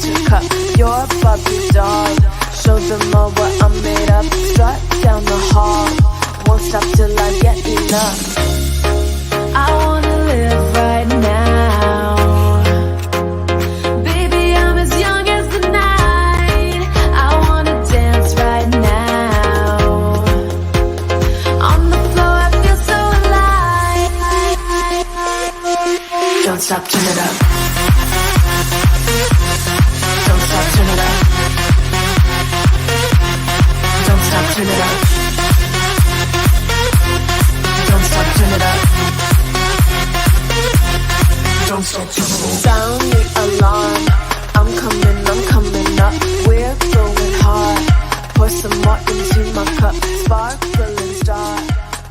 empty cup. You're above your dog. Show them all what I'm made of. Strut down the hall. Won't stop till I get enough. I wanna live right now. Baby, I'm as young as the night. I wanna dance right now. On the floor, I feel so alive. Don't stop, turn it up. Don't stop, turn it up. Don't stop, turn it up. Don't stop, turn it up. Don't stop, turn it up. Sound the alarm. I'm coming up. We're going hard. Pour some more into my cup. Sparkling star.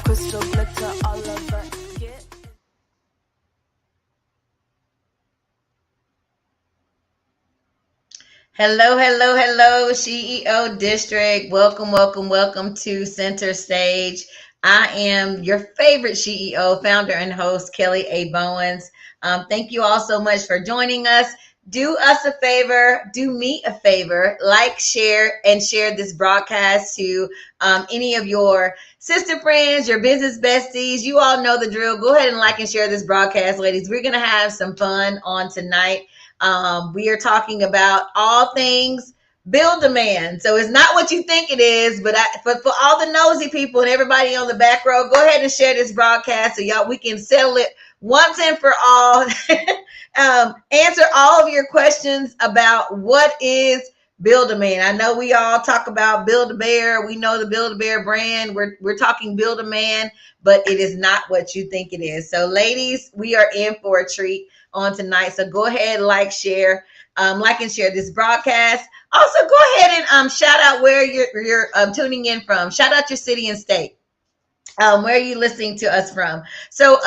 Crystal glitter all over. Get Hello, hello, hello, SheEO District. Welcome to Center Stage. I am your favorite SheEO founder and host, Kelly A. Bowens. Thank you all so much for joining us. Do us a favor, do me a favor, like, share, and share this broadcast to any of your sister friends, your business besties. You all know the drill. Go ahead and like and share this broadcast, ladies. We're going to have some fun on tonight. We are talking about all things build demand. So it's not what you think it is, but for all the nosy people and everybody on the back row, go ahead and share this broadcast so y'all we can settle it once and for all. Answer all of your questions about what is Build-A-Man. I know we all talk about Build-A-Bear. We know the Build-A-Bear brand. We're talking Build-A-Man, but it is not what you think it is. So ladies, we are in for a treat on tonight. So go ahead, like, share, like and share this broadcast. Also, go ahead and shout out where you're tuning in from. Shout out your city and state. Where are you listening to us from? So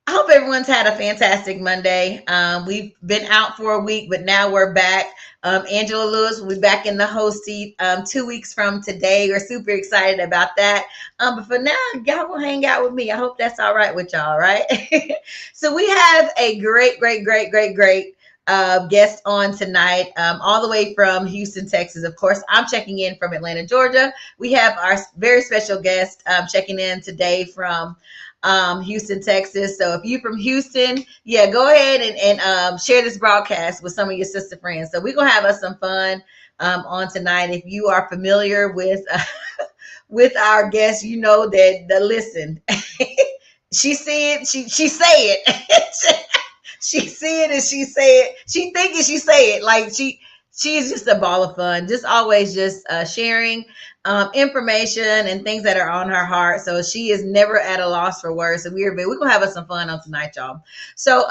I hope everyone's had a fantastic Monday. We've been out for a week, but now we're back. Angela Lewis will be back in the host seat 2 weeks from today. We're super excited about that. But for now, y'all will hang out with me. I hope that's all right with y'all, right? So we have a great guest on tonight, all the way from Houston, Texas. Of course, I'm checking in from Atlanta, Georgia. We have our very special guest checking in today from Houston, Texas. So if you're from Houston, yeah, go ahead and share this broadcast with some of your sister friends. So we're gonna have us some fun on tonight. If you are familiar with with our guest, you know that listen, she see it, she say it. She see it and she say it. She think it, she say it. Like she's just a ball of fun. Just always just sharing information and things that are on her heart. So she is never at a loss for words. So we're gonna have us some fun on tonight, y'all. So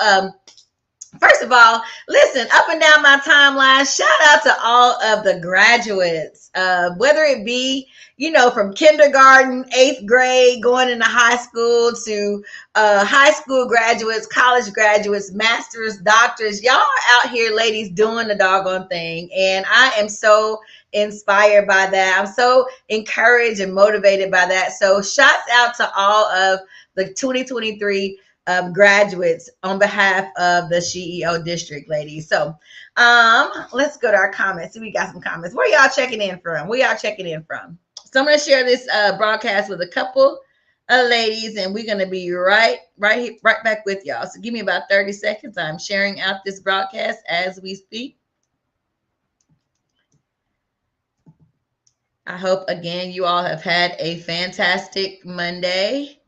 first of all, listen, up and down my timeline, shout out to all of the graduates, whether it be, you know, from kindergarten, 8th grade, going into high school, to high school graduates, college graduates, masters, doctors. Y'all are out here, ladies, doing the doggone thing. And I am so inspired by that. I'm so encouraged and motivated by that. So shouts out to all of the 2023 graduates on behalf of the SheEO District, ladies. So let's go to our comments. See, we got some comments. Where y'all checking in from? So I'm going to share this broadcast with a couple of ladies, and we're going to be right back with y'all. So give me about 30 seconds. I'm sharing out this broadcast as we speak. I hope, again, you all have had a fantastic Monday.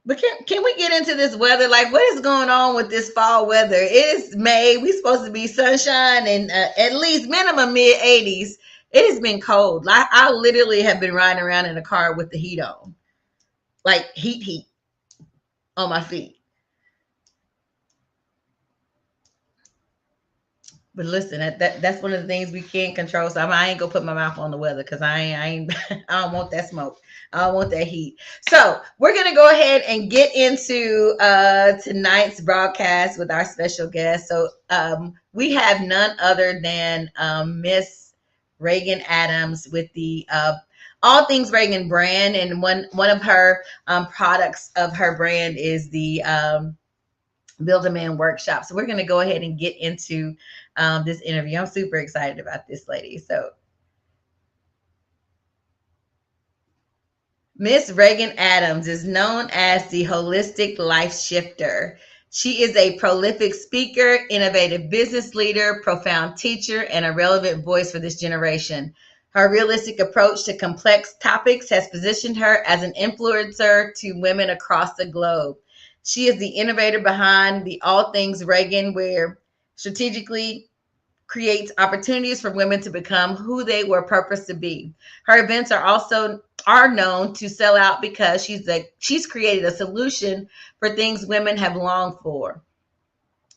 But can we get into this weather? Like, what is going on with this fall weather? It is May. We're supposed to be sunshine and at least minimum mid-80s. It has been cold. I literally have been riding around in a car with the heat on. Like heat on my feet. But listen, that's one of the things we can't control. So I ain't gonna put my mouth on the weather because I don't want that smoke. I don't want that heat. So we're gonna go ahead and get into tonight's broadcast with our special guest. So we have none other than Miss Regan Adams with the All Things Regan brand, and one of her products of her brand is the Build a Man workshop. So we're going to go ahead and get into this interview. I'm super excited about this lady. So Miss Regan Adams is known as the holistic life shifter. She is a prolific speaker, innovative business leader, profound teacher, and a relevant voice for this generation. Her realistic approach to complex topics has positioned her as an influencer to women across the globe. She is the innovator behind the All Things Regan, where strategically creates opportunities for women to become who they were purposed to be. Her events are known to sell out because she's created a solution for things women have longed for.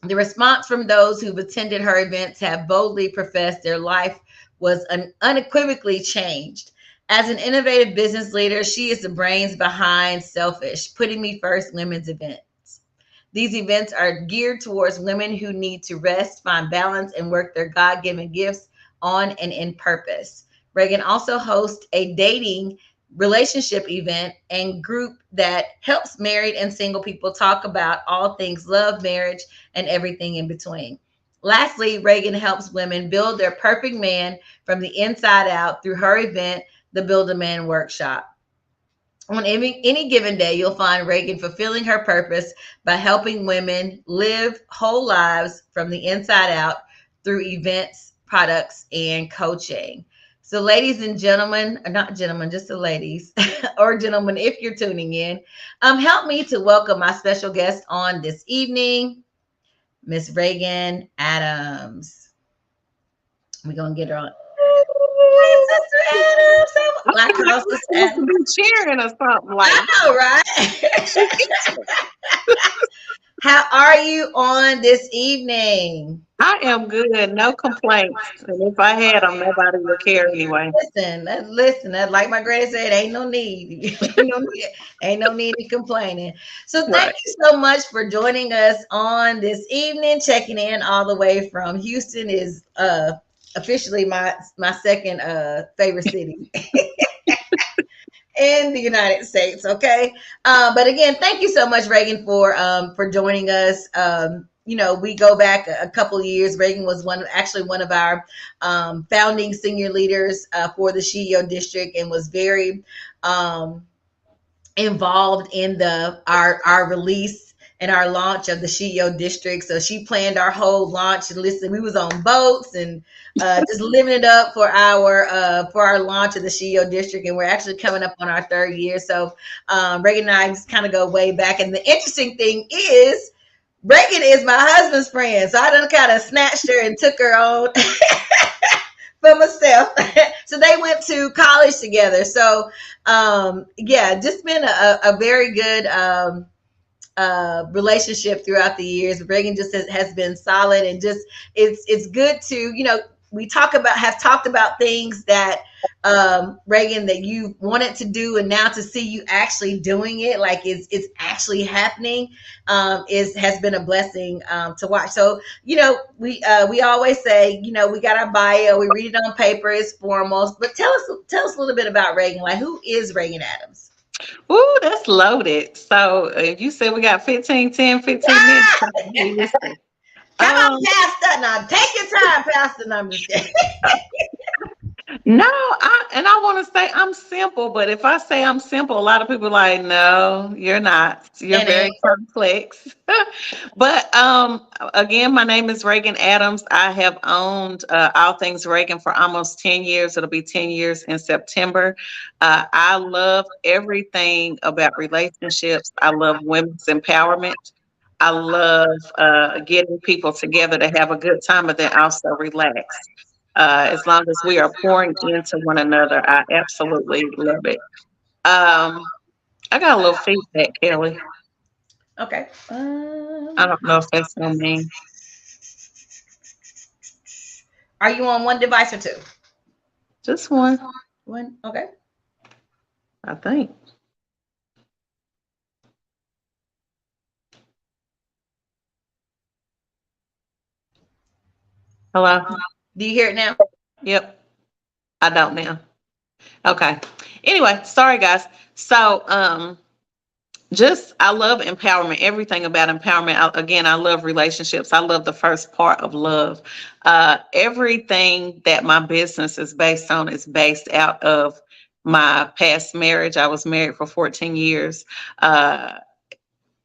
The response from those who've attended her events have boldly professed their life was unequivocally changed. As an innovative business leader, she is the brains behind Selfish, Putting Me First women's event. These events are geared towards women who need to rest, find balance, and work their God given gifts on and in purpose. Regan also hosts a dating relationship event and group that helps married and single people talk about all things love, marriage, and everything in between. Lastly, Regan helps women build their perfect man from the inside out through her event, the Build a Man Workshop. On any given day, you'll find Regan fulfilling her purpose by helping women live whole lives from the inside out through events, products, and coaching. So, ladies and gentlemen, or not gentlemen, just the ladies, or gentlemen, if you're tuning in, help me to welcome my special guest on this evening, Miss Regan Adams. We're gonna get her on. Hey, Sister Adams. I Black feel like House, we're Sister supposed to Adams. be cheering or something like I know, she right? gets it. How are you on this evening? I am good, no complaints. And if I had them, nobody would care anyway. Listen. Like my granny said, ain't no need, ain't no need in complaining. So thank Right. you so much for joining us on this evening. Checking in all the way from Houston is officially my second favorite city in the United States. Okay, but again, thank you so much, Regan, for joining us. We go back a couple of years. Regan was one of our founding senior leaders for the SheEO District, and was very involved in our release and our launch of the SheEO District. So she planned our whole launch. And listen, we was on boats and just living it up for our launch of the SheEO District, and we're actually coming up on our third year. So Reagan and I just kind of go way back. And the interesting thing is, Reagan is my husband's friend, so I done kind of snatched her and took her on for myself. So they went to college together. So yeah, just been a very good relationship throughout the years. Reagan just has been solid, and just it's good to we have talked about things that Reagan, that you wanted to do, and now to see you actually doing it, like it's actually happening, has been a blessing to watch. So we always say, we got our bio, we read it on paper, it's formal, but tell us a little bit about Reagan. Like, who is Regan Adams? Ooh, that's loaded. So if you said we got 15 minutes, listen. Come on, Um, Pastor. Now take your time, Pastor. No, I'm just kidding. no, I want to say I'm simple, but if I say I'm simple, a lot of people are like, no, you're not. You're And very complex. But again, my name is Regan Adams. I have owned All Things Regan for almost 10 years. It'll be 10 years in September. I love everything about relationships. I love women's empowerment. I love getting people together to have a good time, but then also relax. As long as we are pouring into one another, I absolutely love it. Um, I got a little feedback, Kelly. okay. I don't know if that's on me. Are you on one device or two? Just one, One. Okay. I think. Hello? Do you hear it now? Yep, I don't now. Okay. Anyway, sorry guys. So just, I love empowerment, everything about empowerment. Again, I love relationships. I love the first part of love. Everything that my business is based on is based out of my past marriage. I was married for 14 years.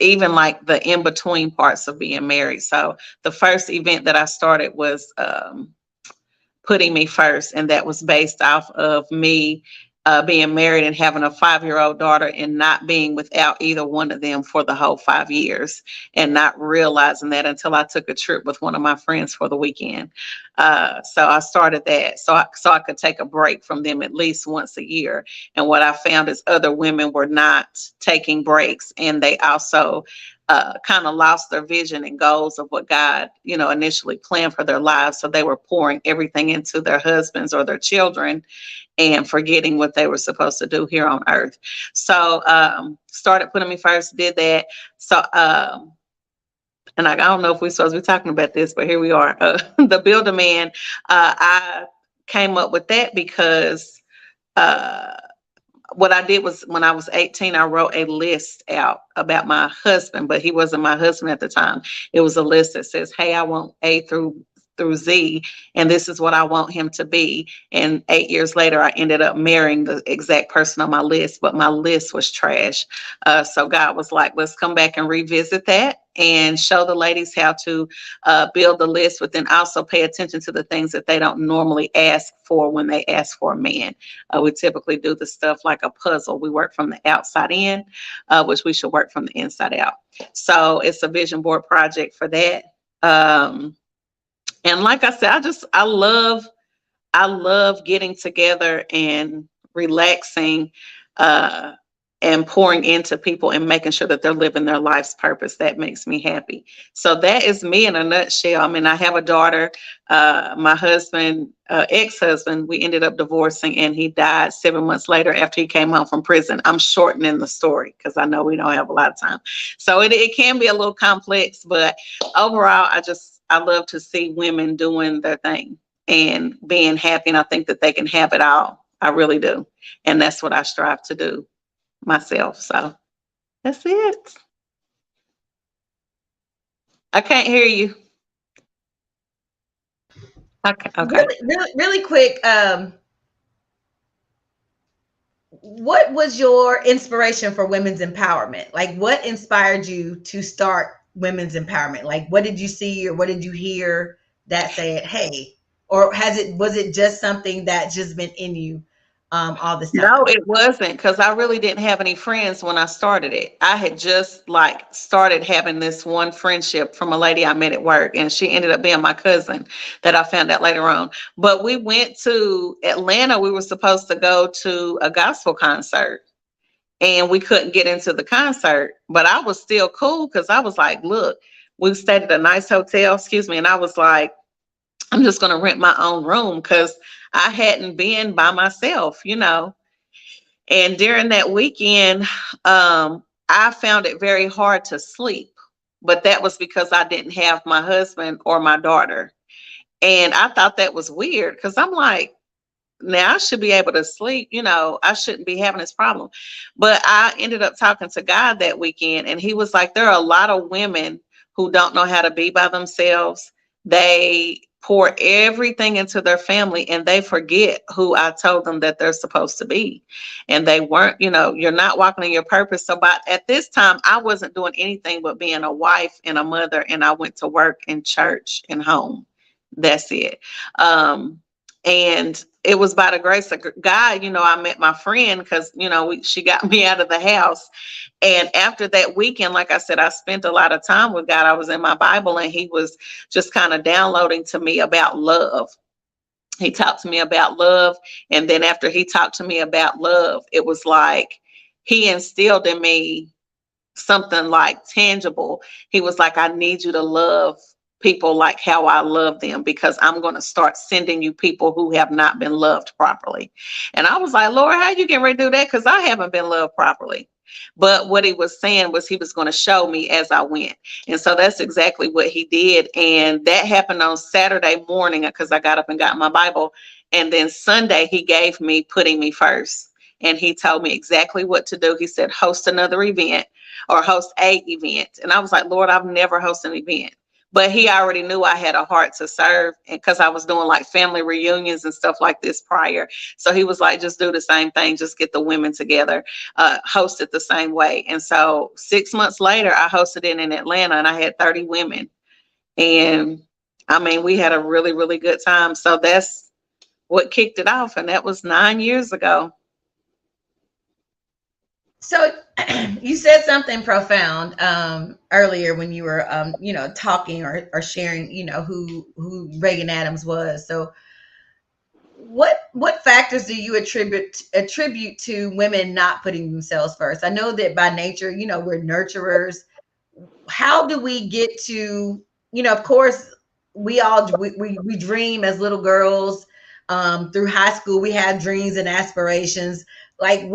Even like the in between parts of being married. So the first event that I started was putting me first, and that was based off of me being married and having a 5-year-old daughter and not being without either one of them for the whole 5 years, and not realizing that until I took a trip with one of my friends for the weekend. So I started that so I could take a break from them at least once a year. And what I found is other women were not taking breaks, and they also kind of lost their vision and goals of what God, initially planned for their lives. So they were pouring everything into their husbands or their children and forgetting what they were supposed to do here on earth. So started putting me first, did that. So, and I don't know if we're supposed to be talking about this, but here we are. The Build a Man, I came up with that because what I did was when I was 18, I wrote a list out about my husband, but he wasn't my husband at the time. It was a list that says, hey, I want A through Z, and this is what I want him to be. And 8 years later, I ended up marrying the exact person on my list, but my list was trash. So God was like, let's come back and revisit that and show the ladies how to build the list, but then also pay attention to the things that they don't normally ask for when they ask for a man. We typically do the stuff like a puzzle. We work from the outside in, which we should work from the inside out. So it's a vision board project for that. And like I said, I love getting together and relaxing, and pouring into people and making sure that they're living their life's purpose. That makes me happy. So that is me in a nutshell. I mean, I have a daughter. My husband, ex-husband, we ended up divorcing, and he died 7 months later after he came home from prison. I'm shortening the story because I know we don't have a lot of time. So it can be a little complex, but overall, I love to see women doing their thing and being happy. And I think that they can have it all. I really do. And that's what I strive to do myself. So that's it. I can't hear you. Okay. Really quick. What was your inspiration for women's empowerment? Like, what inspired you to start women's empowerment? Like, what did you see or what did you hear that said, hey, or was it just something that just been in you all this time? No, it wasn't, because I really didn't have any friends when I started it. I had just started having this one friendship from a lady I met at work, and she ended up being my cousin that I found out later on. But we went to Atlanta. We were supposed to go to a gospel concert, and we couldn't get into the concert, but I was still cool because I was like, look, we stayed at a nice hotel, and I was like, I'm just going to rent my own room because I hadn't been by myself, And during that weekend, I found it very hard to sleep, but that was because I didn't have my husband or my daughter. And I thought that was weird because I'm like, now I should be able to sleep, I shouldn't be having this problem. But I ended up talking to God that weekend, and he was like, there are a lot of women who don't know how to be by themselves. They pour everything into their family and they forget who I told them that they're supposed to be. And they weren't, you're not walking in your purpose. So at this time, I wasn't doing anything but being a wife and a mother, and I went to work and church and home. That's it. And it was by the grace of God, I met my friend because, she got me out of the house. And after that weekend, like I said, I spent a lot of time with God. I was in my Bible, and he was just kind of downloading to me about love. He talked to me about love. And then after he talked to me about love, it was like he instilled in me something like tangible. He was like, I need you to love people like how I love them, because I'm going to start sending you people who have not been loved properly. And I was like, Lord, how you getting ready to do that? Because I haven't been loved properly. But what he was saying was he was going to show me as I went. And so that's exactly what he did. And that happened on Saturday morning because I got up and got my Bible. And then Sunday, he gave me putting me first. And he told me exactly what to do. He said, host another event. or host a event. And I was like, Lord, I've never hosted an event. But he already knew I had a heart to serve, and because I was doing like family reunions and stuff like this prior. So he was like, just do the same thing, just get the women together, host it the same way. And so 6 months later, I hosted it in Atlanta, and I had 30 women. And I mean, we had a really, really good time. So that's what kicked it off. And that was 9 years ago. So you said something profound earlier when you were, talking or sharing, who Regan Adams was. So what factors do you attribute to women not putting themselves first? I know that by nature, we're nurturers. How do we get to, of course, we dream as little girls. Through high school, we have dreams and aspirations. Like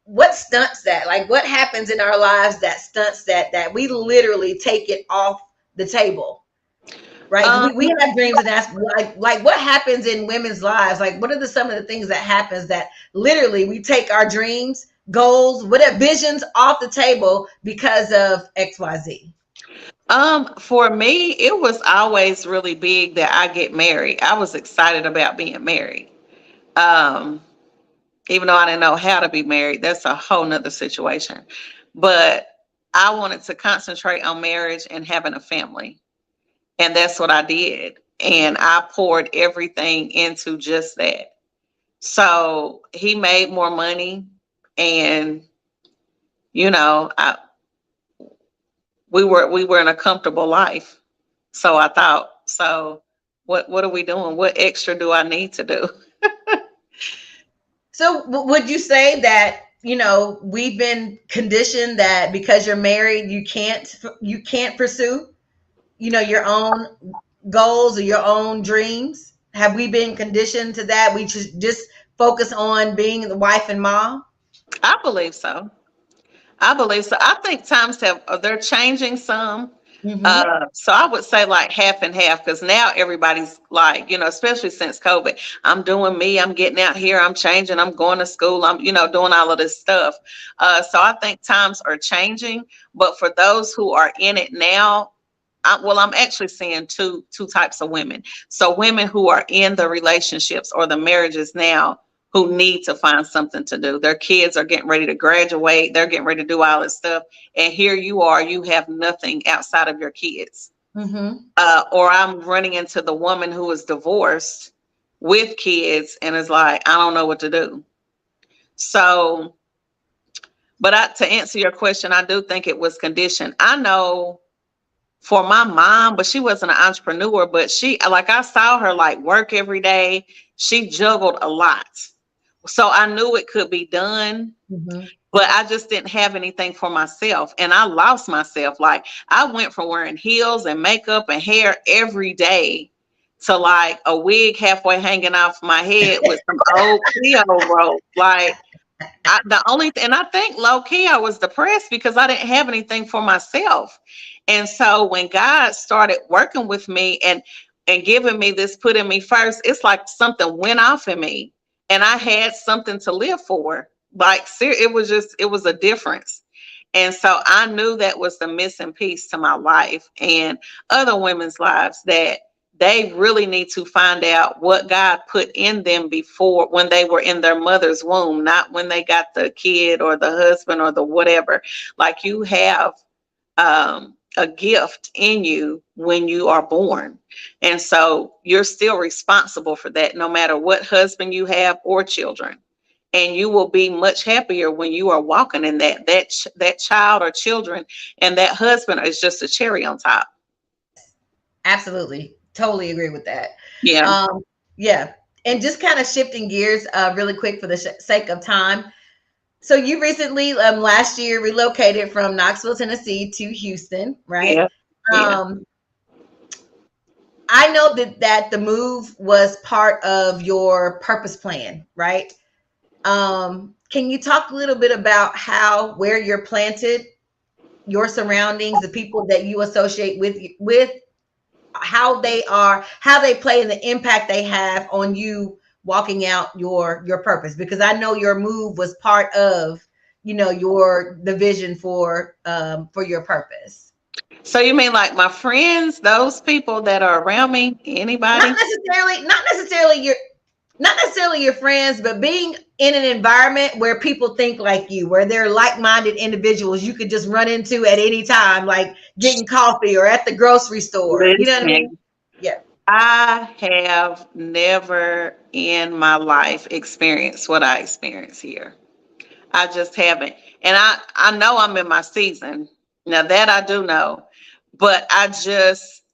what stunts that? Like what happens in our lives that stunts that we literally take it off the table? Right. We have dreams and that's like what happens in women's lives? Like what are some of the things that happens that literally we take our dreams, goals, whatever visions off the table because of XYZ? For me, it was always really big that I get married. I was excited about being married. Even though I didn't know how to be married, that's a whole nother situation. But I wanted to concentrate on marriage and having a family. And that's what I did. And I poured everything into just that. So he made more money, and we were in a comfortable life. So I thought, so what are we doing? What extra do I need to do? So would you say that, we've been conditioned that because you're married, you can't pursue, your own goals or your own dreams? Have we been conditioned to that? We just focus on being the wife and mom? I believe so. I think they're changing some. Mm-hmm. So I would say like half and half, because now everybody's like, especially since COVID, I'm doing me, I'm getting out here, I'm changing, I'm going to school, I'm, doing all of this stuff. So I think times are changing, but for those who are in it now, I'm actually seeing two types of women. So women who are in the relationships or the marriages now, who need to find something to do. Their kids are getting ready to graduate. They're getting ready to do all this stuff. And here you are, you have nothing outside of your kids. Mm-hmm. Or I'm running into the woman who is divorced with kids and is like, I don't know what to do. So, but to answer your question, I do think it was conditioned. I know for my mom, but she wasn't an entrepreneur, but I saw her like work every day. She juggled a lot. So I knew it could be done, Mm-hmm. but I just didn't have anything for myself. And I lost myself. Like I went from wearing heels and makeup and hair every day to like a wig halfway hanging off my head with some old Cleo rope. Like and I think low key I was depressed because I didn't have anything for myself. And so when God started working with me and giving me this, putting me first, it's like something went off in me. And I had something to live for. Like, it was a difference. And so I knew that was the missing piece to my life and other women's lives, that they really need to find out what God put in them before, when they were in their mother's womb, not when they got the kid or the husband or the whatever. Like you have a gift in you when you are born. And so you're still responsible for that, no matter what husband you have or children. And you will be much happier when you are walking in that child or children, and that husband is just a cherry on top. Absolutely. Totally agree with that. Yeah. Yeah. And just kind of shifting gears really quick for the sake of time. So you recently, last year, relocated from Knoxville, Tennessee to Houston, right? Yeah. Yeah. I know that the move was part of your purpose plan, right? Can you talk a little bit about where you're planted, your surroundings, the people that you associate with how they play and the impact they have on you walking out your purpose? Because I know your move was part of the vision for your purpose. So you mean like my friends, those people that are around me, Not anybody? necessarily, not necessarily your friends, but being in an environment where people think like you, where they're like-minded individuals you could just run into at any time, like getting coffee or at the grocery store. You know what I mean? Listen, Yeah. I have never in my life experienced what I experience here. I just haven't. And I know I'm in my season. Now that I do know. But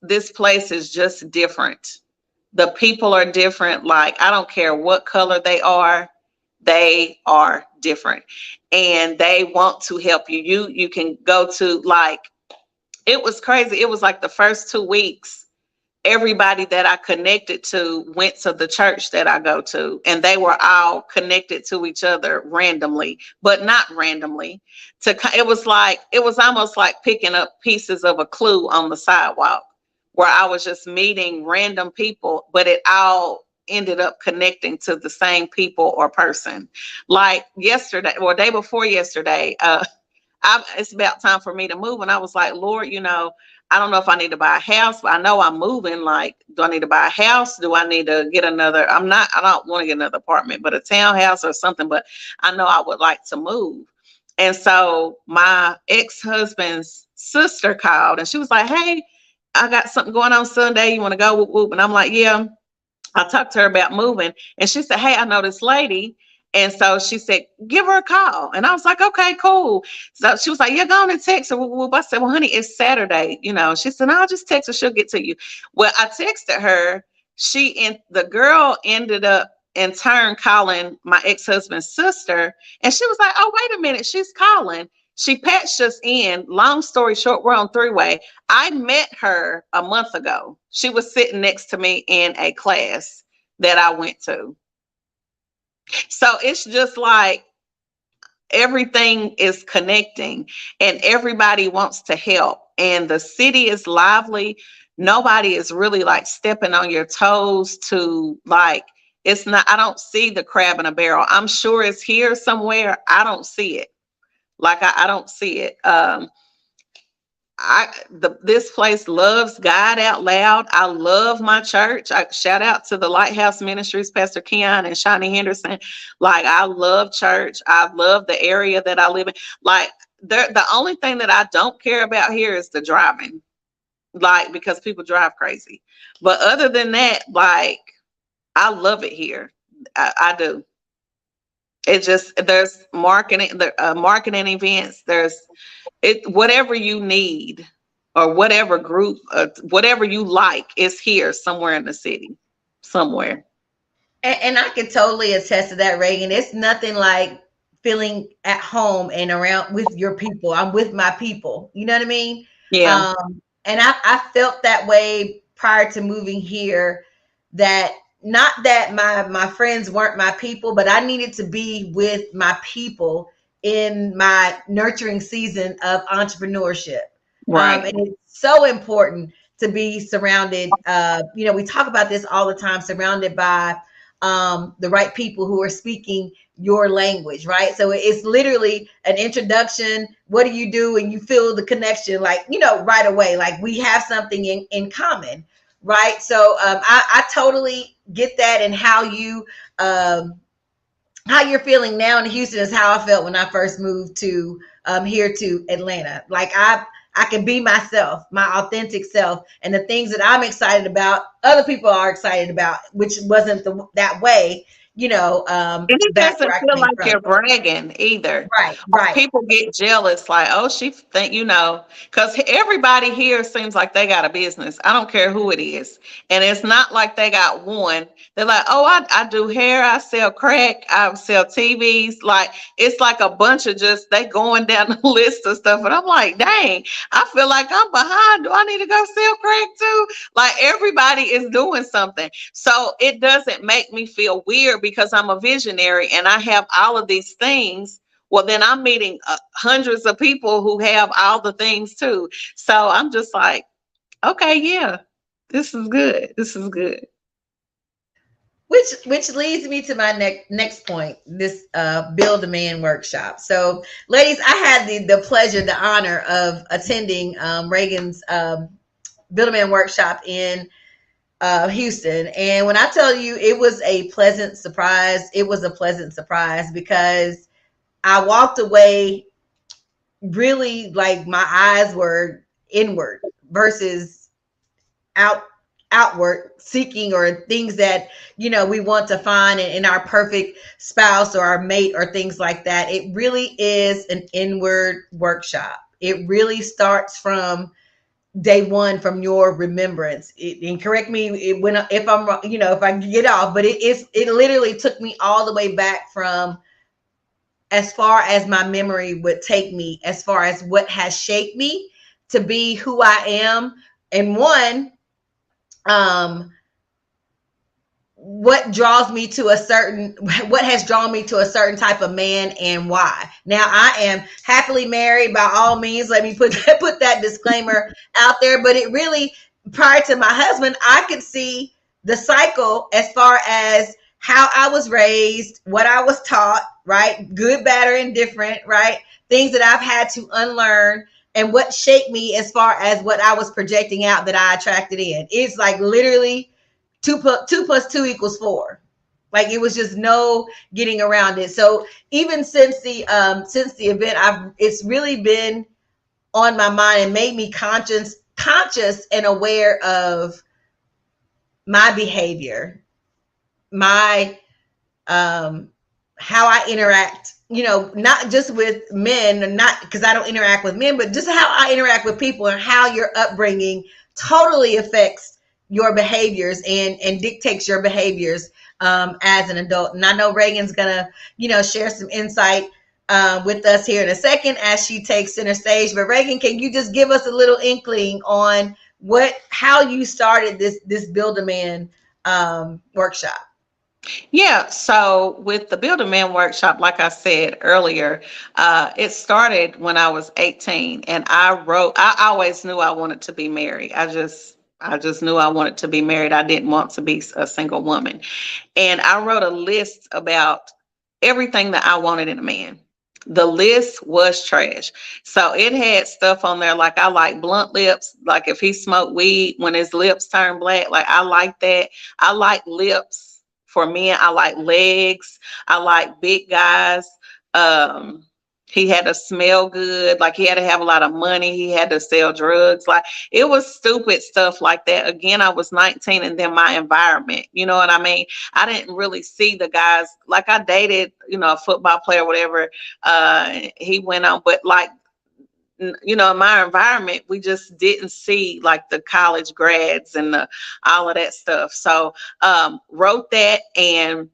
this place is just different. The people are different. Like, I don't care what color they are different. And they want to help you. You can go to, like, it was crazy. It was like the first 2 weeks, everybody that I connected to went to the church that I go to, and they were all connected to each other randomly, but not randomly. It was almost like picking up pieces of a clue on the sidewalk, where I was just meeting random people, but it all ended up connecting to the same people or person. Like yesterday or day before yesterday, it's about time for me to move. And I was like, Lord, I don't know if I need to buy a house, but I know I'm moving. Like, do I need to buy a house? Do I need to get I don't want to get another apartment, but a townhouse or something. But I know I would like to move. And so my ex-husband's sister called and she was like, hey, I got something going on Sunday. You want to go? Whoop, whoop. And I'm like, yeah. I talked to her about moving, and she said, hey, I know this lady. And so she said, give her a call. And I was like, okay, cool. So she was like, you're going to text her. Whoop, whoop. I said, well, honey, it's Saturday. She said, no, I'll just text her. She'll get to you. Well, I texted her. The girl ended up in turn calling my ex-husband's sister. And she was like, oh, wait a minute. She's calling. She patched us in. Long story short, we're on three-way. I met her a month ago. She was sitting next to me in a class that I went to. So it's just like everything is connecting and everybody wants to help. And the city is lively. Nobody is really like stepping on your toes to like, it's not, I don't see the crab in a barrel. I'm sure it's here somewhere. I don't see it. Like I don't see it. This place loves God out loud. I love my church. I shout out to the Lighthouse Ministries, Pastor Keon and Shawnee Henderson. Like, I love church. I love the area that I live in. Like, the only thing that I don't care about here is the driving, like, because people drive crazy. But other than that, like, I love it here. I do. It just, there's marketing events. Whatever you need or whatever group, whatever you like is here somewhere in the city, somewhere. And I can totally attest to that, Reagan. It's nothing like feeling at home and around with your people. I'm with my people. You know what I mean? Yeah. And I felt that way prior to moving here, that not that my friends weren't my people, but I needed to be with my people in my nurturing season of entrepreneurship. Right. And it's so important to be surrounded. We talk about this all the time, surrounded by the right people who are speaking your language, right? So it's literally an introduction. What do you do? And you feel the connection, like, right away, like we have something in common, right? So I totally get that. And how you're feeling now in Houston is how I felt when I first moved to here to Atlanta. Like I can be myself, my authentic self, and the things that I'm excited about, other people are excited about, which wasn't that way, And it back doesn't where I feel came like from. you're bragging either. Right. People get jealous, like, oh, she think, because everybody here seems like they got a business. I don't care who it is. And it's not like they got one. They're like, oh, I do hair, I sell crack, I sell TVs. Like, it's like a bunch of they going down the list of stuff. And I'm like, dang, I feel like I'm behind. Do I need to go sell crack too? Like, everybody is doing something. So it doesn't make me feel weird because I'm a visionary and I have all of these things. Well, then I'm meeting hundreds of people who have all the things too. So I'm just like, okay, yeah, this is good. This is good. which leads me to my next point, this build a man workshop. So ladies, I had the pleasure, the honor of attending Reagan's build a man workshop in Houston. And when I tell you it was a pleasant surprise, it was a pleasant surprise because I walked away really like my eyes were inward versus out outward seeking, or things that we want to find in our perfect spouse or our mate or things like that. It really is an inward workshop. It really starts from day one, from your remembrance. And correct me if I'm wrong, if I get off, but it literally took me all the way back from as far as my memory would take me, as far as what has shaped me to be who I am. And one, what has drawn me to a certain type of man and why. Now I am happily married, by all means. Let me put that disclaimer out there. But it really, prior to my husband, I could see the cycle as far as how I was raised, what I was taught, right? Good, bad, or indifferent, right? Things that I've had to unlearn, and what shaped me as far as what I was projecting out that I attracted in. It's like literally 2 plus 2 equals 4. Like, it was just no getting around it. So even since the event, it's really been on my mind and made me conscious and aware of my behavior, my how I interact, not just with men, not because I don't interact with men, but just how I interact with people, and how your upbringing totally affects your behaviors and dictates your behaviors as an adult. And I know Reagan's gonna, share some insight with us here in a second as she takes center stage. But Reagan, can you just give us a little inkling on how you started this Build a Man workshop? Yeah, so with the Build a Man workshop, like I said earlier, it started when I was 18, and I always knew I wanted to be married. I just knew I wanted to be married. I didn't want to be a single woman. And I wrote a list about everything that I wanted in a man. The list was trash. So it had stuff on there like, I like blunt lips. Like, if he smoked weed, when his lips turn black, like, I like that. I like lips. For men, I like legs. I like big guys. He had to smell good. Like, he had to have a lot of money. He had to sell drugs. Like, it was stupid stuff like that. Again, I was 19, and then my environment, you know what I mean? I didn't really see the guys. Like, I dated, a football player, whatever. He went on, but like, in my environment, we just didn't see like the college grads and all of that stuff. So wrote that, and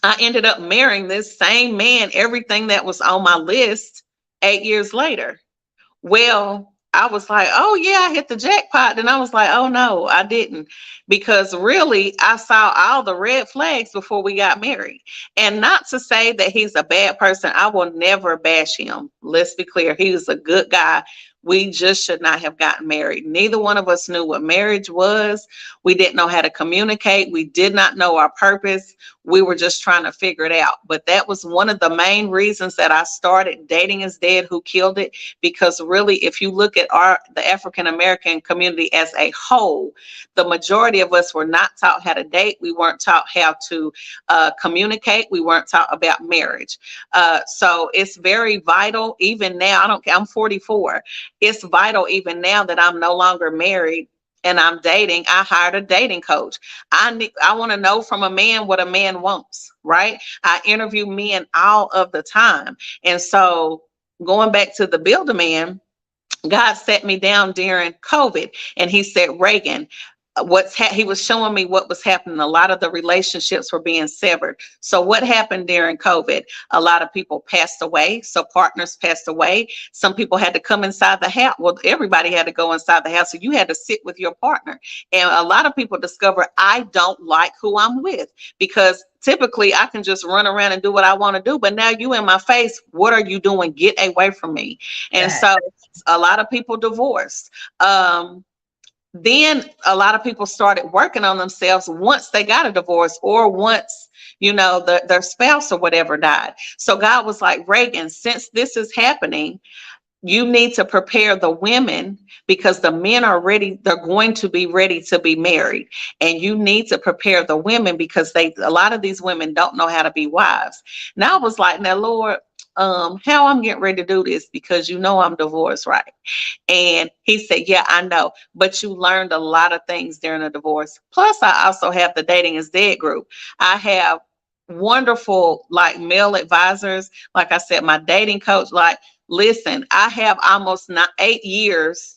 I ended up marrying this same man, everything that was on my list 8 years later. Well, I was like, oh yeah, I hit the jackpot. Then I was like, oh no, I didn't. Because really, I saw all the red flags before we got married. And not to say that he's a bad person. I will never bash him. Let's be clear. He was a good guy. We just should not have gotten married. Neither one of us knew what marriage was. We didn't know how to communicate. We did not know our purpose. We were just trying to figure it out. But that was one of the main reasons that I started Dating Is Dead, Who Killed It? Because really, if you look at the African American community as a whole, the majority of us were not taught how to date. We weren't taught how to communicate. We weren't taught about marriage. So it's very vital. Even now, I'm 44. It's vital even now that I'm no longer married and I'm dating. I hired a dating coach. I want to know from a man what a man wants, right? I interview men all of the time. And so going back to the Build a Man, God set me down during COVID, and he said, Reagan, he was showing me what was happening. A lot of the relationships were being severed. So what happened during COVID? A lot of people passed away. So partners passed away. Some people had to come inside the house. Well, everybody had to go inside the house. So you had to sit with your partner. And a lot of people discover, I don't like who I'm with, because typically I can just run around and do what I want to do. But now you in my face, what are you doing? Get away from me. And so a lot of people divorced. then a lot of people started working on themselves once they got a divorce, or once, their spouse or whatever died. So God was like, Reagan, since this is happening, you need to prepare the women, because the men are ready. They're going to be ready to be married. And you need to prepare the women, because a lot of these women don't know how to be wives. Now I was like, now, Lord, how I'm getting ready to do this, because I'm divorced, right? And he said, yeah, I know, but you learned a lot of things during a divorce. Plus, I also have the Dating is Dead group. I have wonderful, like, male advisors. Like I said, my dating coach, like, listen, I have almost 8 years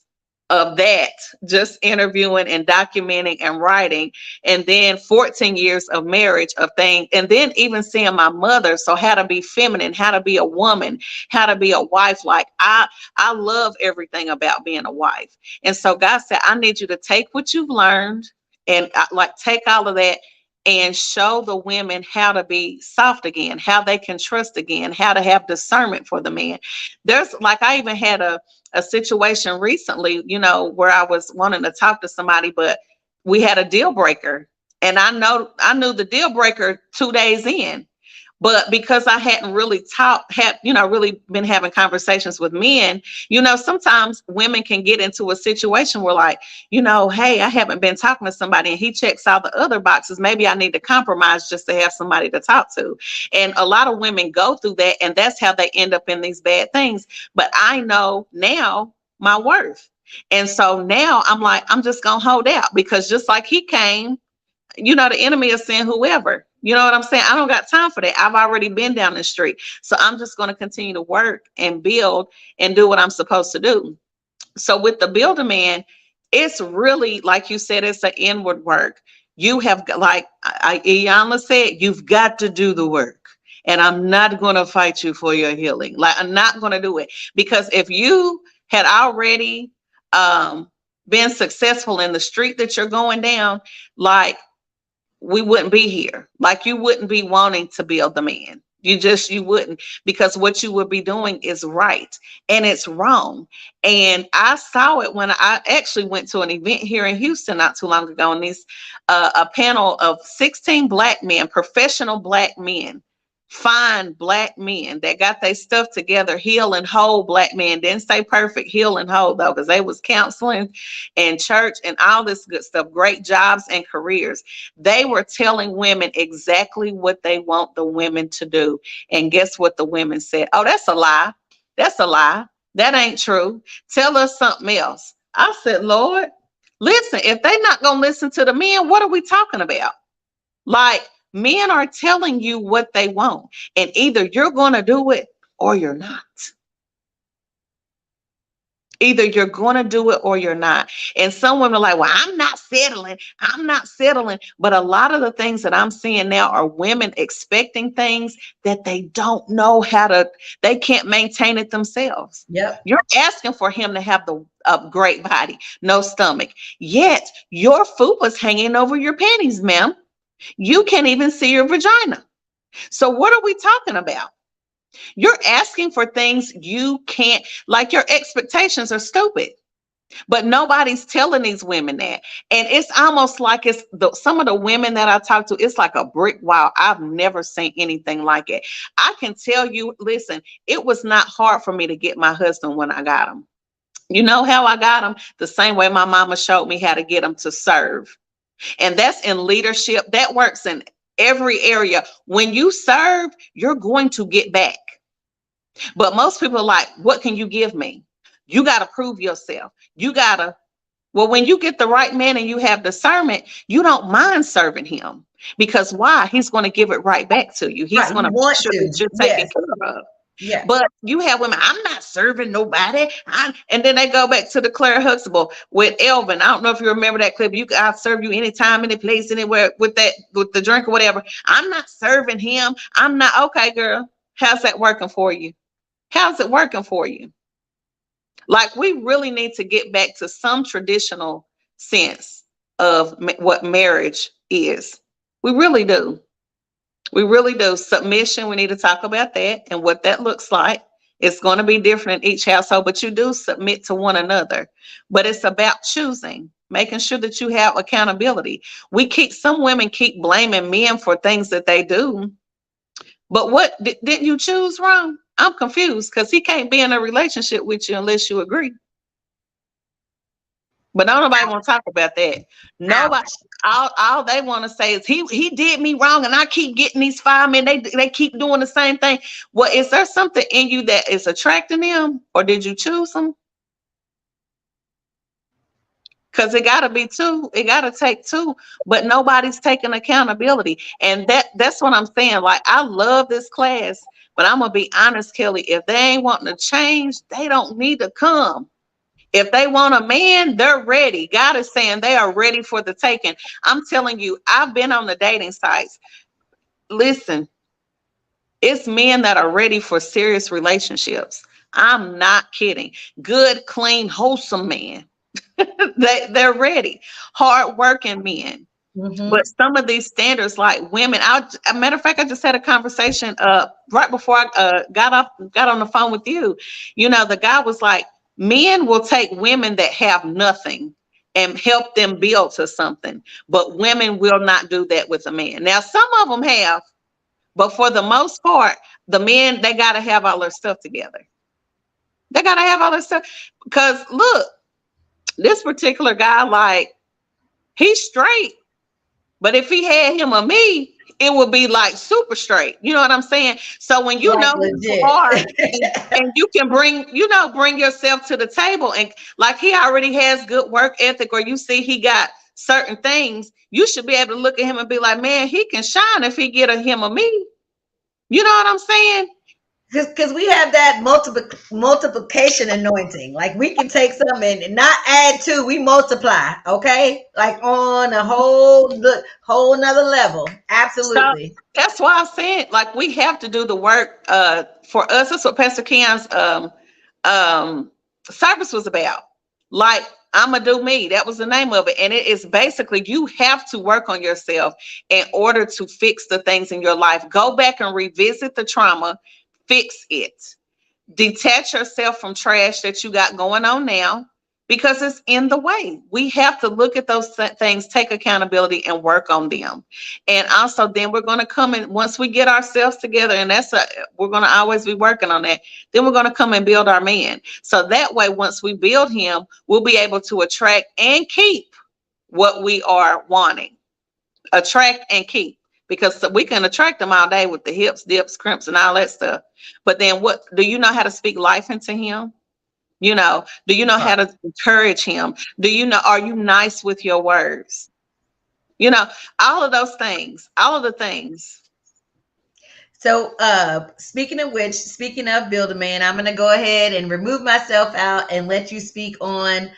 of that, just interviewing and documenting and writing, and then 14 years of marriage of things, and then even seeing my mother. So how to be feminine, how to be a woman, how to be a wife. Like, I love everything about being a wife. And so God said, I need you to take what you've learned, and like, take all of that and show the women how to be soft again, how they can trust again, how to have discernment for the man. There's, like, I even had a situation recently, where I was wanting to talk to somebody, but we had a deal breaker. And I knew the deal breaker 2 days in. But because I hadn't really really been having conversations with men, sometimes women can get into a situation where, like, hey, I haven't been talking to somebody and he checks all the other boxes. Maybe I need to compromise just to have somebody to talk to. And a lot of women go through that, and that's how they end up in these bad things. But I know now my worth. And so now I'm like, I'm just going to hold out, because just like he came, the enemy is saying whoever, you know what I'm saying? I don't got time for that. I've already been down the street. So I'm just going to continue to work and build and do what I'm supposed to do. So with the Builder Man, it's really, like you said, it's an inward work. You have, like Iyanla said, you've got to do the work. And I'm not going to fight you for your healing. Like, I'm not going to do it. Because if you had already been successful in the street that you're going down, like, we wouldn't be here. Like, you wouldn't be wanting to build the man. You wouldn't, because what you would be doing is right and it's wrong. And I saw it when I actually went to an event here in Houston not too long ago, and a panel of 16 Black men, professional Black men, fine Black men that got their stuff together, heal and whole Black men. Didn't say perfect, heal and whole though, because they was counseling and church and all this good stuff, great jobs and careers. They were telling women exactly what they want the women to do. And guess what the women said? Oh, that's a lie. That's a lie. That ain't true. Tell us something else. I said, Lord, listen, if they're not going to listen to the men, what are we talking about? Like, men are telling you what they want, and either you're going to do it or you're not. Either you're going to do it or you're not. And some women are like, well, I'm not settling. I'm not settling. But a lot of the things that I'm seeing now are women expecting things that they don't know how to, they can't maintain it themselves. Yep. You're asking for him to have the great body, no stomach. Yet your fupa's hanging over your panties, ma'am. You can't even see your vagina. So what are we talking about? You're asking for things you can't, like, your expectations are stupid. But nobody's telling these women that. And it's almost like some of the women that I talk to, it's like a brick wall. I've never seen anything like it. I can tell you, listen, it was not hard for me to get my husband when I got him. You know how I got him? The same way my mama showed me how to get him to serve. And that's in leadership. That works in every area. When you serve, you're going to get back. But most people are like, what can you give me? You got to prove yourself. Well, when you get the right man and you have discernment, you don't mind serving him, because why? He's going to give it right back to you. He's going to make sure that you're taken care of. Yeah. But you have women, I'm not serving nobody. And then they go back to the Claire Huxtable with Elvin. I don't know if you remember that clip. I'll serve you anytime, any place, anywhere with the drink or whatever. I'm not serving him. I'm not. Okay, girl. How's that working for you? How's it working for you? Like, we really need to get back to some traditional sense of what marriage is. We really do. We really do. Submission, we need to talk about that and what that looks like. It's going to be different in each household, but you do submit to one another. But it's about choosing. making sure that you have accountability. Some women keep blaming men for things that they do, but what didn't you choose wrong? I'm confused because he can't be in a relationship with you unless you agree. But don't nobody want to talk about that. Nobody. Ouch. All they want to say is he did me wrong, and I keep getting these firemen. They keep doing the same thing. Well, is there something in you that is attracting them, or did you choose them? Because it got to be two. It got to take two, but nobody's taking accountability. And that's what I'm saying. Like, I love this class, but I'm going to be honest, Kelly, if they ain't wanting to change, they don't need to come. If they want a man, they're ready. God is saying they are ready for the taking. I'm telling you, I've been on the dating sites. Listen, it's men that are ready for serious relationships. I'm not kidding. Good, clean, wholesome men. They're ready. Hard-working men. Mm-hmm. But some of these standards, like women, a matter of fact, I just had a conversation right before I got on the phone with you. You know, the guy was like, men will take women that have nothing and help them build to something, but women will not do that with a man. Now, some of them have, but for the most part, the men, they got to have all their stuff together. They got to have all their stuff. Because look, this particular guy, like, he's straight. But if he had him or me, it would be like super straight. You know what I'm saying? So when you Like know who you legit. are, and you can bring yourself to the table, and like he already has good work ethic, or you see he got certain things, you should be able to look at him and be like, man, he can shine if he get a him or me. You know what I'm saying? Because we have that multiplication anointing. Like, we can take something and not add to, we multiply. Okay, like on a whole nother level. So Absolutely. that's why I said, like, we have to do the work for us. That's what Pastor Ken's service was about. Like, I'ma do me. That was the name of it. And it is basically, you have to work on yourself in order to fix the things in your life. Go back and revisit the trauma, fix it. Detach yourself from trash that you got going on now, because it's in the way. We have to look at those things, take accountability, and work on them. And also, then we're going to come in once we get ourselves together, and we're going to always be working on that. Then we're going to come and build our man. So that way, once we build him, we'll be able to attract and keep what we are wanting. Attract and keep. Because we can attract them all day with the hips, dips, crimps, and all that stuff. But then what do you know how to speak life into him? You know, do you know how to encourage him? Do you know, are you nice with your words? You know, all of those things, all of the things. So, speaking of which, speaking of Build a Man, I'm going to go ahead and remove myself out and let you speak on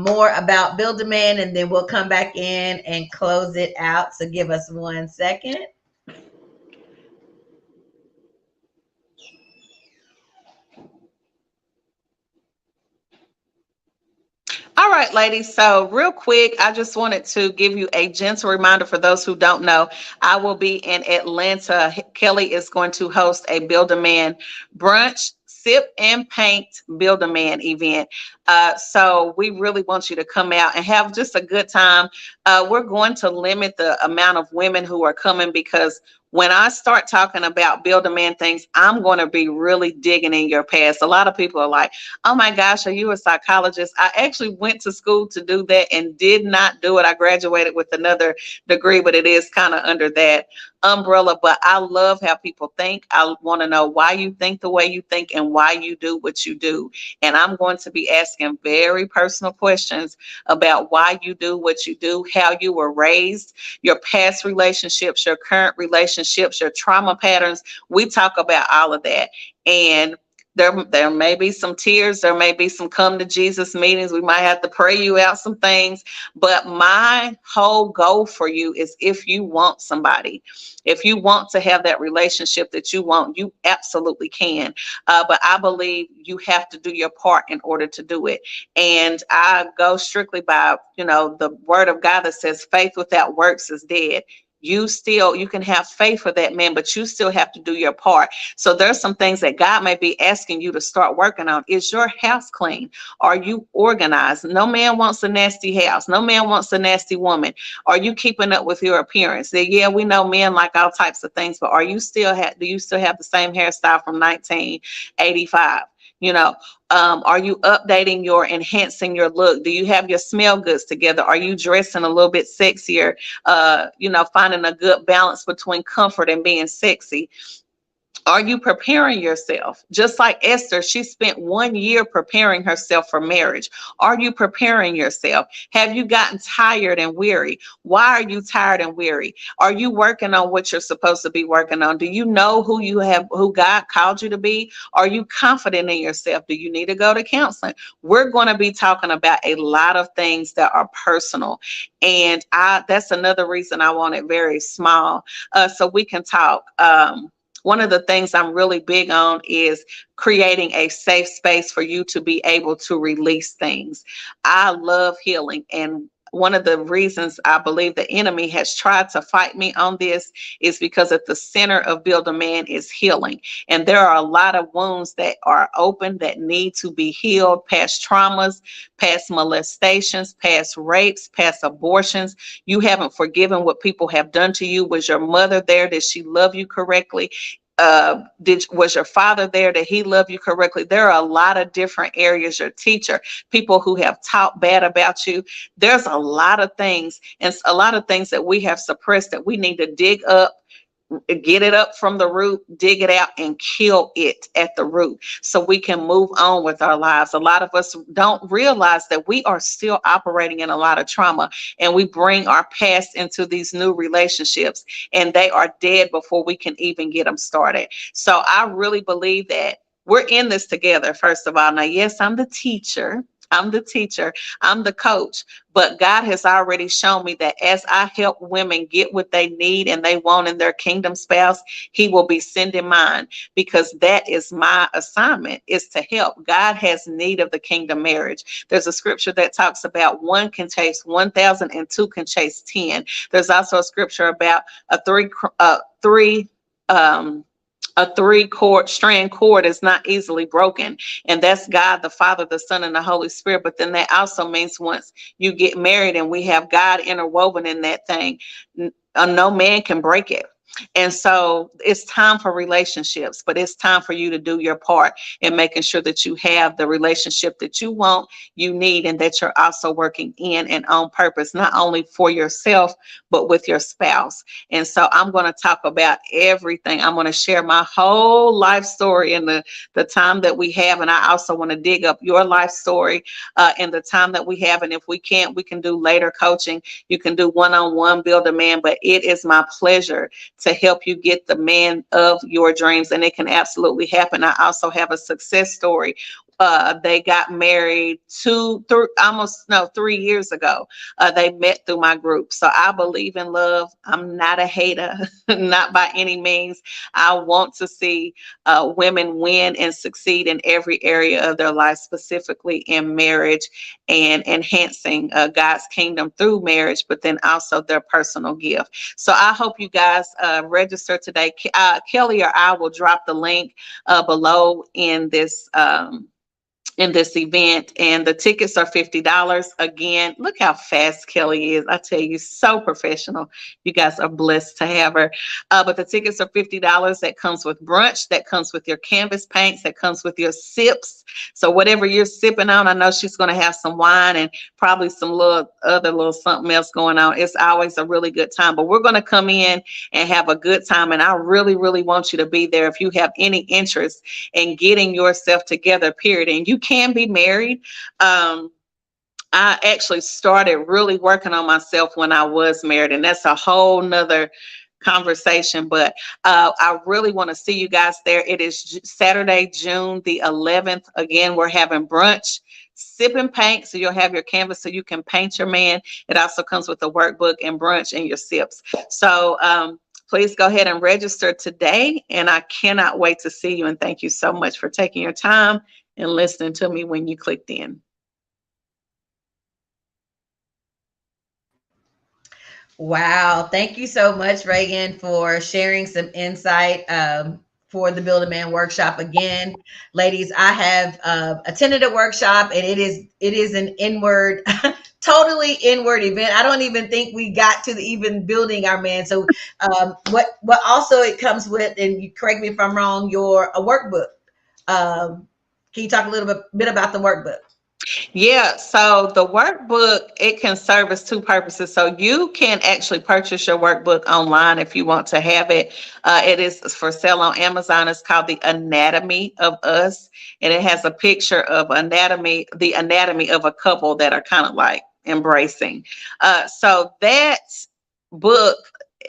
more about Build a Man, and then we'll come back in and close it out. So, give us 1 second. All right, ladies. So real quick, I just wanted to give you a gentle reminder for those who don't know. I will be in Atlanta. Kelly is going to host a Build a Man brunch, sip and paint Build a Man event. So we really want you to come out and have just a good time. We're going to limit the amount of women who are coming, because when I start talking about Build a Man things, I'm going to be really digging in your past. A lot of people are like, oh my gosh, are you a psychologist? I actually went to school to do that and did not do it. I graduated with another degree, but it is kind of under that umbrella. But I love how people think. I want to know why you think the way you think and why you do what you do. And I'm going to be asking very personal questions about why you do what you do, how you were raised, your past relationships, your current relationships, your trauma patterns. We talk about all of that. And there may be some tears, there may be some come to Jesus meetings. We might have to pray you out some things. But my whole goal for you is, if you want somebody, if you want to have that relationship that you want, you absolutely can. But I believe you have to do your part in order to do it. And I go strictly by, the word of God that says faith without works is dead. you can have faith for that man, but you still have to do your part. So there's some things that God may be asking you to start working on. Is your house clean? Are you organized? No man wants a nasty house. No man wants a nasty woman. Are you keeping up with your appearance? Yeah, we know men like all types of things, but do you still have the same hairstyle from 1985? You know, are you updating enhancing your look? Do you have your smell goods together? Are you dressing a little bit sexier? Finding a good balance between comfort and being sexy. Are you preparing yourself? Just like Esther, she spent 1 year preparing herself for marriage. Are you preparing yourself? Have you gotten tired and weary? Why are you tired and weary? Are you working on what you're supposed to be working on? Do you know who God called you to be? Are you confident in yourself? Do you need to go to counseling? We're going to be talking about a lot of things that are personal. And that's another reason I want it very small, so we can talk. One of the things I'm really big on is creating a safe space for you to be able to release things. I love healing. And one of the reasons I believe the enemy has tried to fight me on this is because at the center of Build a Man is healing. And there are a lot of wounds that are open that need to be healed, past traumas, past molestations, past rapes, past abortions. You haven't forgiven what people have done to you. Was your mother there? Did she love you correctly? Was your father there? Did he love you correctly? There are a lot of different areas. Your teacher, people who have taught bad about you. There's a lot of things, and a lot of things that we have suppressed that we need to dig up, get it up from the root, dig it out, and kill it at the root so we can move on with our lives. A lot of us don't realize that we are still operating in a lot of trauma, and we bring our past into these new relationships, and they are dead before we can even get them started. So I really believe that we're in this together, first of all. Now, yes, I'm the teacher. I'm the coach, but God has already shown me that as I help women get what they need and they want in their kingdom spouse, he will be sending mine, because that is my assignment, is to help. God has need of the kingdom marriage. There's a scripture that talks about one can chase 1,000 and two can chase 10. There's also a scripture about a three strand cord is not easily broken. And that's God, the Father, the Son, and the Holy Spirit. But then that also means once you get married and we have God interwoven in that thing, no man can break it. And so it's time for relationships, but it's time for you to do your part in making sure that you have the relationship that you want, you need, and that you're also working in and on purpose, not only for yourself, but with your spouse. And so I'm going to talk about everything. I'm going to share my whole life story in the time that we have. And I also want to dig up your life story in the time that we have. And if we can't, we can do later coaching. You can do one-on-one Build a Man, but it is my pleasure to help you get the man of your dreams, and it can absolutely happen. I also have a success story. They got married 3 years ago. They met through my group. So I believe in love. I'm not a hater, not by any means. I want to see women win and succeed in every area of their life, specifically in marriage and enhancing God's kingdom through marriage, but then also their personal gift. So I hope you guys register today. Kelly or I will drop the link below in this event, and the tickets are $50. Again, look how fast Kelly is. I tell you, so professional. You guys are blessed to have her. But the tickets are $50. That comes with brunch, that comes with your canvas paints, that comes with your sips. So whatever you're sipping on, I know she's going to have some wine and probably some little something else going on. It's always a really good time, but we're going to come in and have a good time. And I really, really want you to be there if you have any interest in getting yourself together, period. And you can be married. I actually started really working on myself when I was married, and that's a whole nother conversation, but I really want to see you guys there. It is Saturday, June the 11th. Again, we're having brunch, sip and paint. So you'll have your canvas so you can paint your man. It also comes with a workbook and brunch and your sips. So please go ahead and register today. And I cannot wait to see you. And thank you so much for taking your time and listening to me when you clicked in. Wow. Thank you so much, Reagan, for sharing some insight for the Build a Man workshop. Again, ladies, I have attended a workshop, and it is an inward, totally inward event. I don't even think we got to the even building our man. So what also it comes with, and you correct me if I'm wrong, your a workbook. Can you talk a little bit about the workbook? Yeah, so the workbook, it can service two purposes. So you can actually purchase your workbook online if you want to have it. It is for sale on Amazon. It's called The Anatomy of Us, and it has a picture of the anatomy of a couple that are kind of like embracing. So that book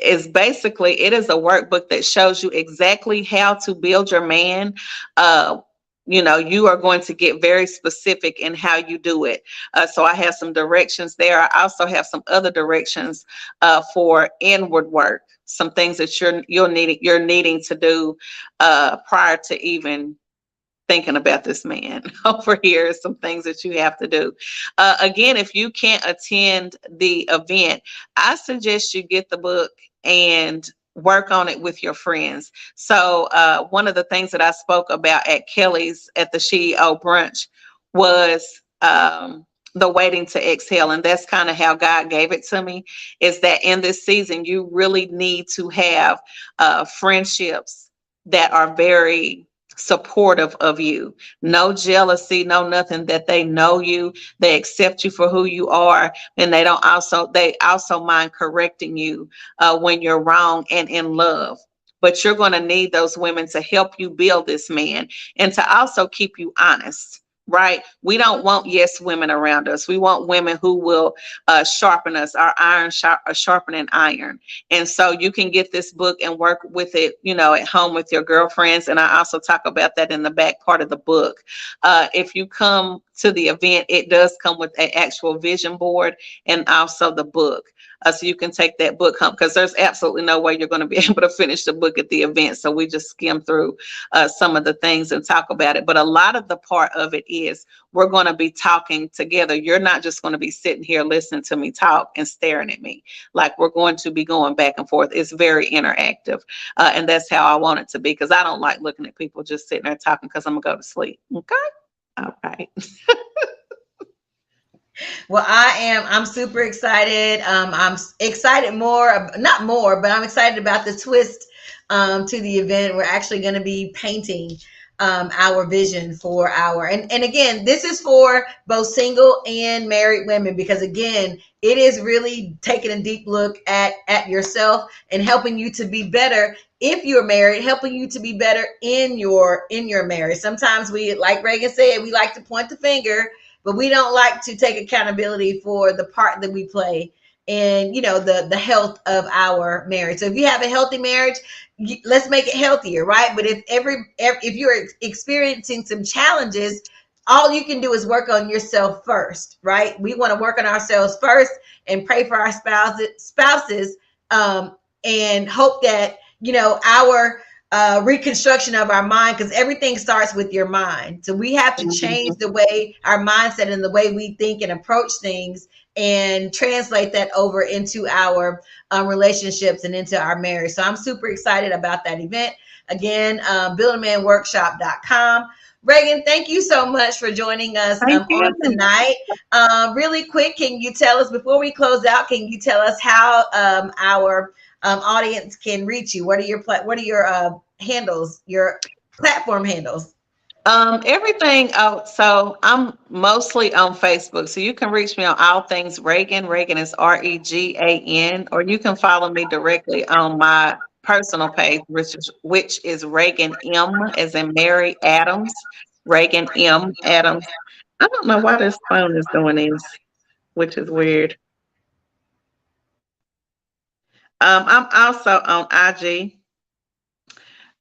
is basically, it is a workbook that shows you exactly how to build your man. Uh, you are going to get very specific in how you do it. So I have some directions there. I also have some other directions for inward work, some things that you're needing to do prior to even thinking about this man. Over here, some things that you have to do. Again, if you can't attend the event, I suggest you get the book and work on it with your friends. So one of the things that I spoke about at Kelly's at the SheEO brunch was the waiting to exhale. And that's kind of how God gave it to me, is that in this season, you really need to have friendships that are very supportive of you. No jealousy, no nothing, that they know you, they accept you for who you are, and they also mind correcting you when you're wrong, and in love. But you're going to need those women to help you build this man, and to also keep you honest. Right? We don't want yes women around us. We want women who will sharpen us, our iron sharpening iron. And so you can get this book and work with it, at home with your girlfriends. And I also talk about that in the back part of the book. If you come to the event, it does come with an actual vision board and also the book. So you can take that book home, because there's absolutely no way you're going to be able to finish the book at the event. So we just skim through some of the things and talk about it. But a lot of the part of it is we're going to be talking together. You're not just going to be sitting here listening to me talk and staring at me. Like, we're going to be going back and forth. It's very interactive. And that's how I want it to be, because I don't like looking at people just sitting there talking, because I'm going to go to sleep. Okay. All right. Well, I'm super excited. I'm excited not more, but I'm excited about the twist to the event. We're actually going to be painting our vision for and again, this is for both single and married women, because again, it is really taking a deep look at yourself and helping you to be better if you're married, helping you to be better in your marriage. Sometimes we, like Reagan said, we like to point the finger, but we don't like to take accountability for the part that we play in, the health of our marriage. So if you have a healthy marriage, let's make it healthier, right? But if you're experiencing some challenges, all you can do is work on yourself first, right? We want to work on ourselves first and pray for our spouses, and hope that our reconstruction of our mind, because everything starts with your mind. So we have to change the way our mindset and the way we think and approach things, and translate that over into our relationships and into our marriage. So I'm super excited about that event. Again, buildamanworkshop.com. Reagan, thank you so much for joining us Thank you. on tonight. Really quick, can you tell us, before we close out, can you tell us how our audience can reach you? What are your handles, your platform handles? Everything. Oh, so I'm mostly on Facebook. So you can reach me on all things Regan. Regan is Regan, or you can follow me directly on my personal page, which is Regan M, as in Mary Adams. Regan M Adams. I don't know why this phone is doing this, which is weird. I'm also on IG.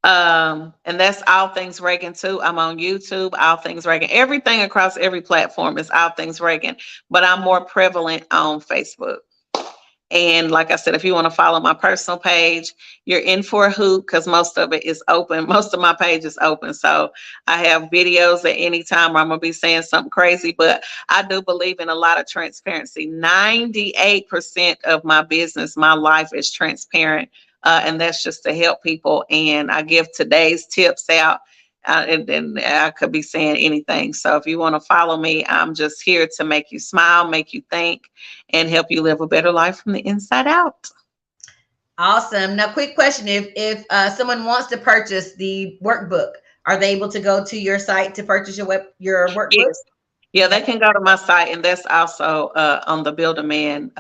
And that's All Things Reagan too. I'm on YouTube, All Things Reagan. Everything across every platform is All Things Reagan, but I'm more prevalent on Facebook. And like I said, if you want to follow my personal page, you're in for a hoot because most of it is open. Most of my page is open. So I have videos at any time where I'm going to be saying something crazy, but I do believe in a lot of transparency. 98% of my business, my life is transparent. And that's just to help people. And I give today's tips out. And I could be saying anything. So if you want to follow me, I'm just here to make you smile, make you think, and help you live a better life from the inside out. Awesome. Now, quick question. If someone wants to purchase the workbook, are they able to go to your site to purchase your workbook? Yes. Yeah, they can go to my site, and that's also on the Build a Man.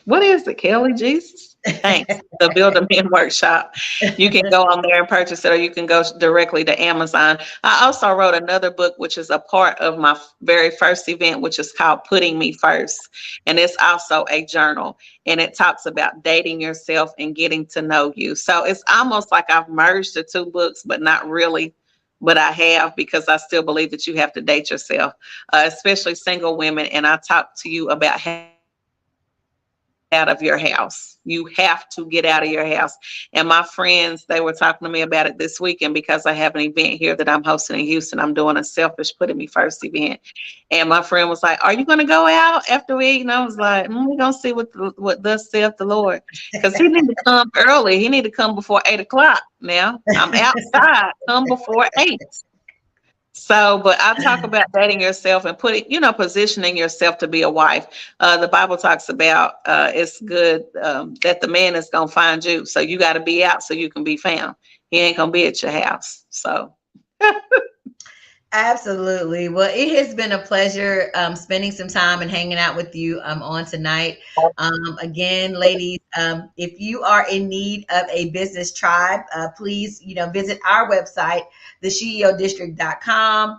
What is it, Kelly? Jesus? Thanks. The Build a Man workshop. You can go on there and purchase it, or you can go directly to Amazon. I also wrote another book, which is a part of my very first event, which is called Putting Me First. And it's also a journal, and it talks about dating yourself and getting to know you. So it's almost like I've merged the two books, but not really. But I have, because I still believe that you have to date yourself, especially single women. And I talk to you about out of your house. You have to get out of your house. And my friends, they were talking to me about it this weekend because I have an event here that I'm hosting in Houston. I'm doing a selfish Putting Me First event. And my friend was like, are you going to go out after we eat? And I was like, we're going to see what thus saith the Lord. Because he need to come early. He need to come before 8 o'clock now. I'm outside. Come before 8. So, but I talk about dating yourself and positioning yourself to be a wife. The Bible talks about it's good that the man is going to find you. So you got to be out so you can be found. He ain't going to be at your house. So. Absolutely. Well, it has been a pleasure spending some time and hanging out with you on tonight. Again, ladies, if you are in need of a business tribe, please, visit our website, SheEO District.com.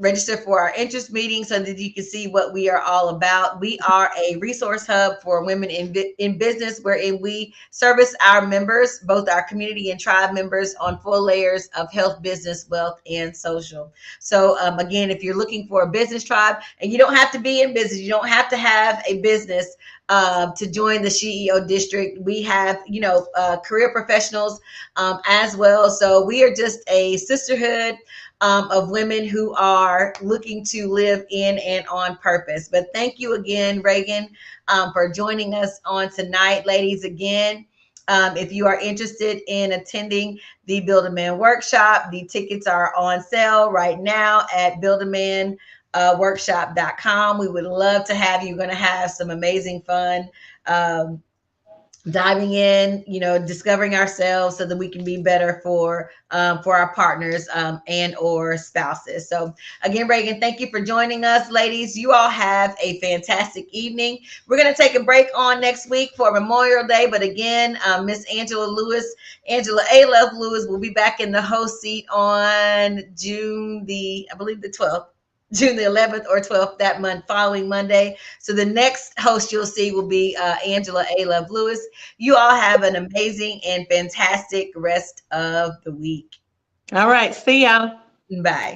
Register for our interest meeting so that you can see what we are all about. We are a resource hub for women in business, wherein we service our members, both our community and tribe members, on 4 layers of health, business, wealth, and social. So again, if you're looking for a business tribe, and you don't have to be in business, you don't have to have a business to join the SheEO District. We have, career professionals as well. So we are just a sisterhood of women who are looking to live in and on purpose. But thank you again, Regan, for joining us on tonight. Ladies, again, if you are interested in attending the Build a Man workshop, the tickets are on sale right now at buildamanworkshop.com. We would love to have you. We're going to have some amazing fun diving in, discovering ourselves so that we can be better for our partners and or spouses. So again, Regan, thank you for joining us. Ladies, you all have a fantastic evening. We're going to take a break on next week for Memorial Day. But again, Miss Angela A. Love Lewis will be back in the host seat on June the 12th. June the 11th or 12th, that month, following Monday. So the next host you'll see will be Angela A. Love Lewis. You all have an amazing and fantastic rest of the week. All right. See y'all. Bye.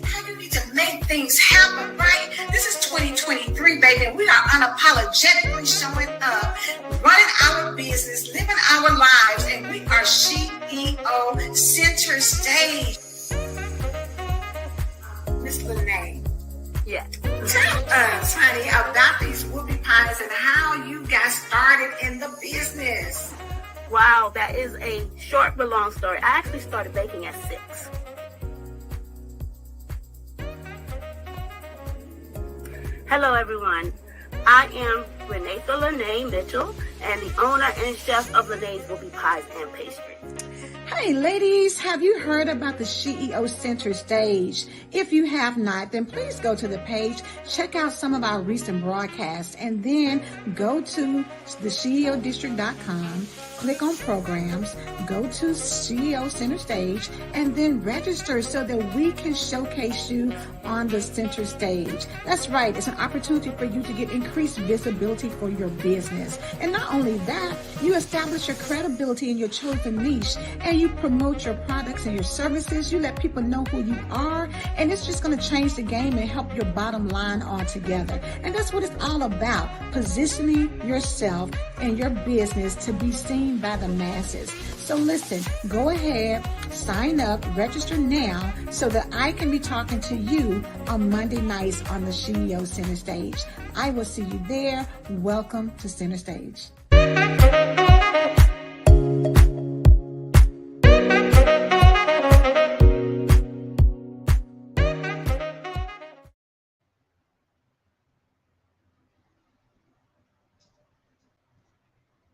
How you need to make things happen, right? This is 2023, baby, and we are unapologetically showing up, running our business, living our lives, and we are SheEO Center Stage. Miss Lene, Yeah. tell us, honey, about these whoopie pies and how you got started in the business. Wow, that is a short but long story. I actually started baking at 6. Hello, everyone. I am Renatha Lene Mitchell, and the owner and chef of Lene's Whoopie Pies and Pastries. Hey ladies, have you heard about the SheEO Center Stage? If you have not, then please go to the page, check out some of our recent broadcasts, and then go to the SheEODistrict.com, click on programs, go to SheEO Center Stage, and then register so that we can showcase you on the center stage. That's right, it's an opportunity for you to get increased visibility for your business. And not only that, you establish your credibility in your chosen niche, and you promote your products and your services. You let people know who you are, and it's just going to change the game and help your bottom line altogether. And that's what it's all about, positioning yourself and your business to be seen by the masses. So listen, go ahead, sign up, register now so that I can be talking to you on Monday nights on the SheEO Center Stage. I will see you there. Welcome to Center Stage.